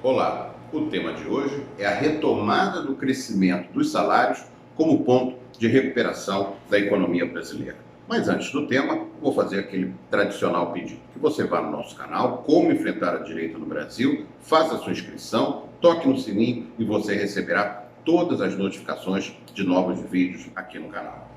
Olá, o tema de hoje é a retomada do crescimento dos salários como ponto de recuperação da economia brasileira. Mas antes do tema, vou fazer aquele tradicional pedido, que você vá no nosso canal, Como Enfrentar a Direita no Brasil, faça a sua inscrição, toque no sininho e você receberá todas as notificações de novos vídeos aqui no canal.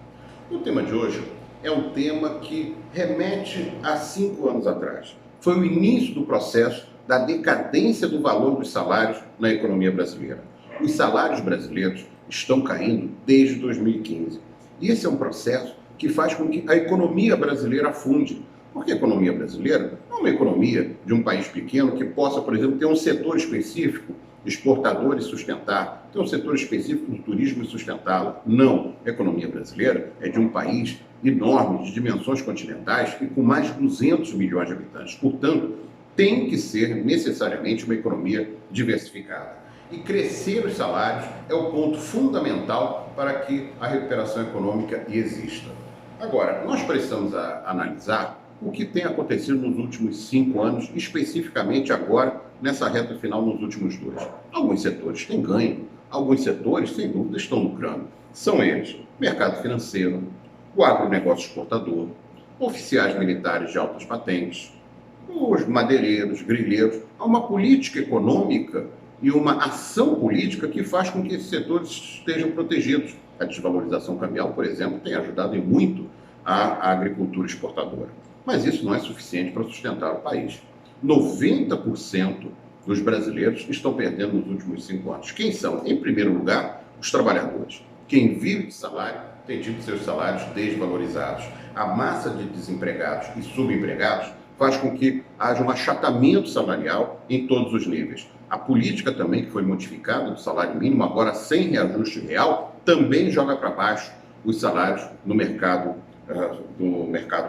O tema de hoje é um tema que remete a 5 anos atrás. Foi o início do processo da decadência do valor dos salários na economia brasileira. Os salários brasileiros estão caindo desde 2015. E esse é um processo que faz com que a economia brasileira afunde. Porque a economia brasileira não é uma economia de um país pequeno que possa, por exemplo, ter um setor específico, exportador e sustentar, ter um setor específico do turismo e sustentá-lo. Não. A economia brasileira é de um país enorme, de dimensões continentais e com mais de 200 milhões de habitantes. Portanto, tem que ser necessariamente uma economia diversificada. E crescer os salários é o ponto fundamental para que a recuperação econômica exista. Agora, nós precisamos analisar o que tem acontecido nos últimos 5 anos, especificamente agora, nessa reta final, nos últimos 2. Alguns setores têm ganho, alguns setores, sem dúvida, estão lucrando. São eles: mercado financeiro, o agronegócio exportador, oficiais militares de altas patentes, os madeireiros, grileiros. Há uma política econômica e uma ação política que faz com que esses setores estejam protegidos. A desvalorização cambial, por exemplo, tem ajudado muito a agricultura exportadora. Mas isso não é suficiente para sustentar o país. 90% dos brasileiros estão perdendo nos últimos 5 anos. Quem são? Em primeiro lugar, os trabalhadores. Quem vive de salário tem tido seus salários desvalorizados. A massa de desempregados e subempregados faz com que haja um achatamento salarial em todos os níveis. A política também, que foi modificada do salário mínimo, agora sem reajuste real, também joga para baixo os salários no mercado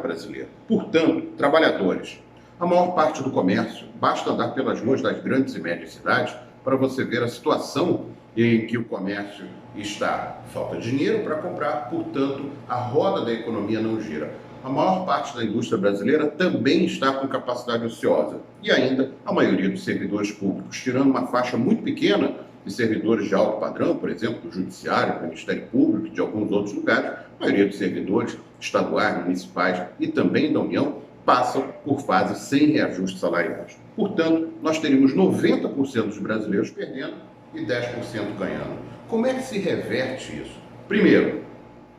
brasileiro. Portanto, trabalhadores, a maior parte do comércio, basta andar pelas ruas das grandes e médias cidades para você ver a situação em que o comércio está. Falta dinheiro para comprar, portanto, a roda da economia não gira. A maior parte da indústria brasileira também está com capacidade ociosa. E ainda a maioria dos servidores públicos, tirando uma faixa muito pequena de servidores de alto padrão, por exemplo, do Judiciário, do Ministério Público e de alguns outros lugares, a maioria dos servidores estaduais, municipais e também da União passam por fases sem reajustes salariais. Portanto, nós teríamos 90% dos brasileiros perdendo e 10% ganhando. Como é que se reverte isso? Primeiro,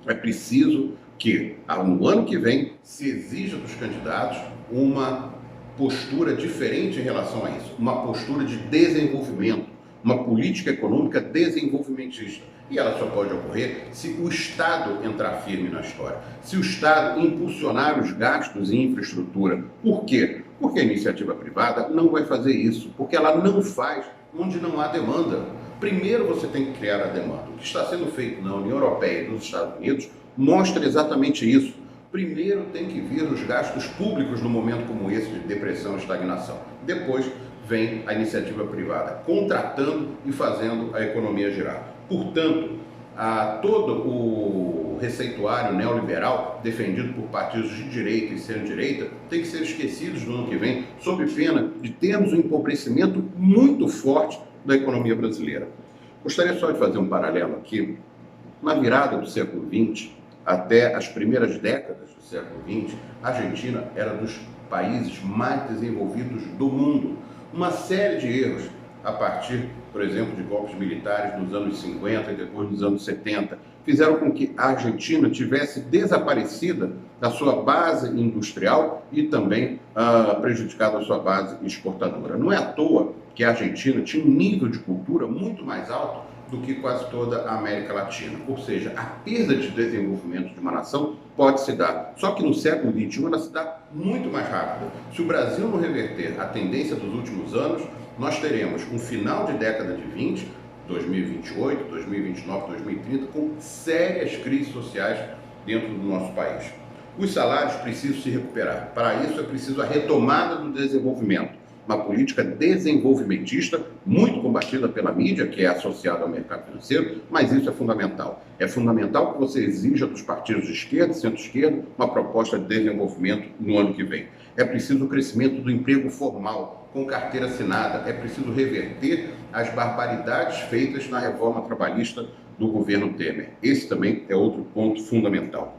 é preciso que no ano que vem se exija dos candidatos uma postura diferente em relação a isso, uma postura de desenvolvimento, uma política econômica desenvolvimentista. E ela só pode ocorrer se o Estado entrar firme na história, se o Estado impulsionar os gastos em infraestrutura. Por quê? Porque a iniciativa privada não vai fazer isso, porque ela não faz onde não há demanda. Primeiro você tem que criar a demanda. O que está sendo feito na União Europeia e nos Estados Unidos mostra exatamente isso. Primeiro tem que vir os gastos públicos num momento como esse de depressão e estagnação. Depois vem a iniciativa privada, contratando e fazendo a economia girar. Portanto, todo o receituário neoliberal defendido por partidos de direita e centro-direita tem que ser esquecido no ano que vem, sob pena de termos um empobrecimento muito forte da economia brasileira. Gostaria só de fazer um paralelo aqui. Na virada do século XX, até as primeiras décadas do século XX, a Argentina era dos países mais desenvolvidos do mundo. Uma série de erros, a partir, por exemplo, de golpes militares nos anos 50 e depois nos anos 70, fizeram com que a Argentina tivesse desaparecida da sua base industrial e também prejudicado a sua base exportadora. Não é à toa que a Argentina tinha um nível de cultura muito mais alto do que quase toda a América Latina. Ou seja, a perda de desenvolvimento de uma nação pode se dar. Só que no século XXI ela se dá muito mais rápida. Se o Brasil não reverter a tendência dos últimos anos, nós teremos um final de década de 20, 2028, 2029, 2030, com sérias crises sociais dentro do nosso país. Os salários precisam se recuperar. Para isso é preciso a retomada do desenvolvimento. uma política desenvolvimentista, muito combatida pela mídia, que é associada ao mercado financeiro, mas isso é fundamental. É fundamental que você exija dos partidos de esquerda e centro-esquerda uma proposta de desenvolvimento no ano que vem. É preciso o crescimento do emprego formal, com carteira assinada. É preciso reverter as barbaridades feitas na reforma trabalhista do governo Temer. Esse também é outro ponto fundamental.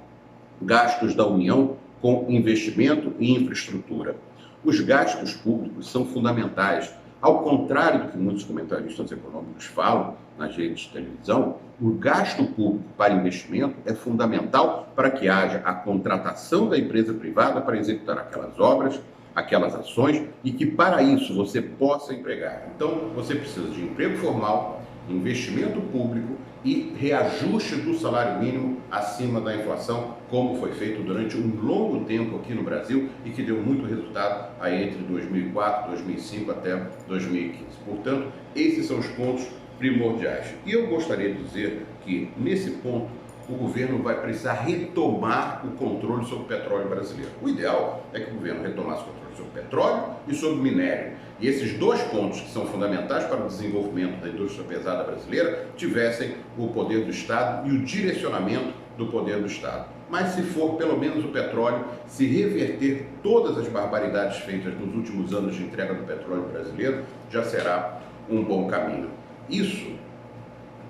Gastos da União com investimento e infraestrutura. Os gastos públicos são fundamentais. Ao contrário do que muitos comentaristas econômicos falam nas redes de televisão, o gasto público para investimento é fundamental para que haja a contratação da empresa privada para executar aquelas obras, aquelas ações, e que para isso você possa empregar. Então, você precisa de emprego formal, investimento público e reajuste do salário mínimo acima da inflação, como foi feito durante um longo tempo aqui no Brasil e que deu muito resultado aí entre 2004, 2005 até 2015. Portanto, esses são os pontos primordiais. E eu gostaria de dizer que, nesse ponto, o governo vai precisar retomar o controle sobre o petróleo brasileiro. O ideal é que o governo retomasse o controle sobre o petróleo e sobre o minério. E esses dois pontos que são fundamentais para o desenvolvimento da indústria pesada brasileira tivessem o poder do Estado e o direcionamento do poder do Estado. Mas se for pelo menos o petróleo, se reverter todas as barbaridades feitas nos últimos anos de entrega do petróleo brasileiro, já será um bom caminho. Isso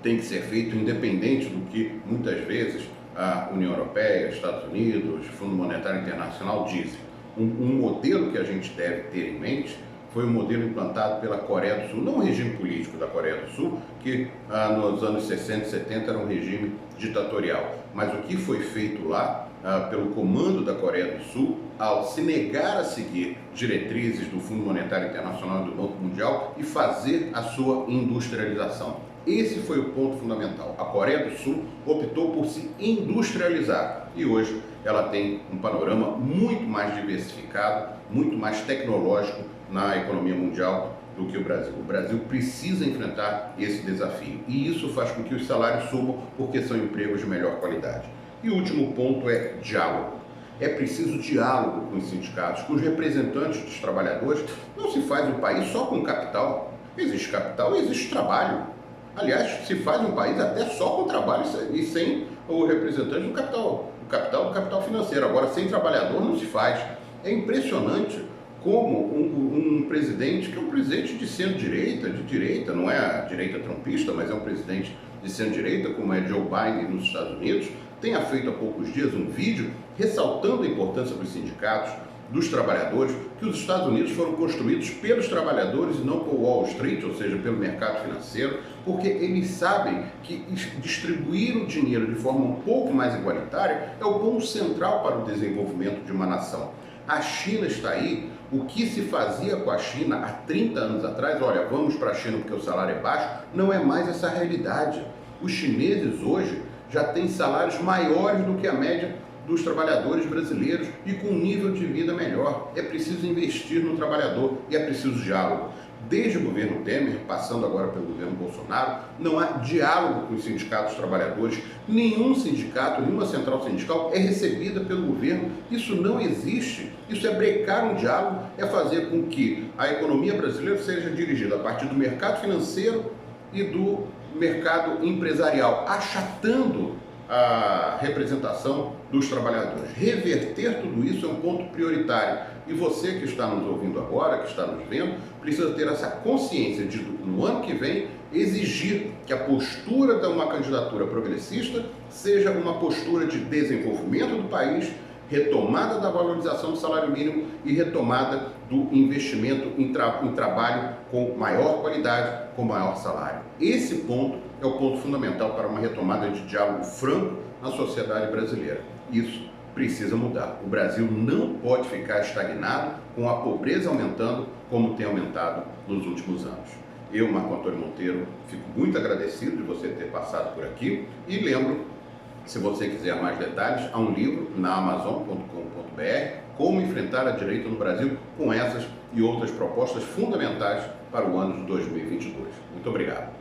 tem que ser feito independente do que muitas vezes a União Europeia, Estados Unidos, Fundo Monetário Internacional dizem. Um modelo que a gente deve ter em mente foi um modelo implantado pela Coreia do Sul, não o regime político da Coreia do Sul, que nos anos 60 e 70 era um regime ditatorial, mas o que foi feito lá pelo comando da Coreia do Sul, ao se negar a seguir diretrizes do Fundo Monetário Internacional e do Banco Mundial e fazer a sua industrialização. Esse foi o ponto fundamental. A Coreia do Sul optou por se industrializar e hoje ela tem um panorama muito mais diversificado, muito mais tecnológico na economia mundial do que o Brasil. O Brasil precisa enfrentar esse desafio e isso faz com que os salários subam porque são empregos de melhor qualidade. E o último ponto é diálogo. É preciso diálogo com os sindicatos, com os representantes dos trabalhadores. Não se faz um país só com capital. Existe capital e existe trabalho. Aliás, se faz um país até só com trabalho e sem o representante do capital financeiro. Agora, sem trabalhador não se faz. É impressionante como um presidente, que é um presidente de centro-direita, não é a direita trumpista, mas é um presidente de centro-direita, como é Joe Biden nos Estados Unidos, tenha feito há poucos dias um vídeo ressaltando a importância dos sindicatos, dos trabalhadores, que os Estados Unidos foram construídos pelos trabalhadores e não por Wall Street, ou seja, pelo mercado financeiro, porque eles sabem que distribuir o dinheiro de forma um pouco mais igualitária é o ponto central para o desenvolvimento de uma nação. A China está aí. O que se fazia com a China há 30 anos atrás, olha, vamos para a China porque o salário é baixo, não é mais essa realidade. Os chineses hoje já têm salários maiores do que a média dos trabalhadores brasileiros e com um nível de vida melhor. É preciso investir no trabalhador e é preciso diálogo. Desde o governo Temer, passando agora pelo governo Bolsonaro, não há diálogo com os sindicatos trabalhadores. Nenhum sindicato, nenhuma central sindical é recebida pelo governo. Isso não existe. Isso é brecar um diálogo, é fazer com que a economia brasileira seja dirigida a partir do mercado financeiro e do mercado empresarial, achatando a representação dos trabalhadores. Reverter tudo isso é um ponto prioritário. E você que está nos ouvindo agora, que está nos vendo, precisa ter essa consciência de, no ano que vem, exigir que a postura de uma candidatura progressista seja uma postura de desenvolvimento do país, retomada da valorização do salário mínimo e retomada do investimento em trabalho com maior qualidade, com maior salário. Esse ponto é o ponto fundamental para uma retomada de diálogo franco na sociedade brasileira. Isso precisa mudar. O Brasil não pode ficar estagnado com a pobreza aumentando como tem aumentado nos últimos anos. Eu, Marco Antônio Monteiro, fico muito agradecido de você ter passado por aqui e lembro, se você quiser mais detalhes, há um livro na Amazon.com.br, Como Enfrentar a Direita no Brasil, com essas e outras propostas fundamentais para o ano de 2022. Muito obrigado.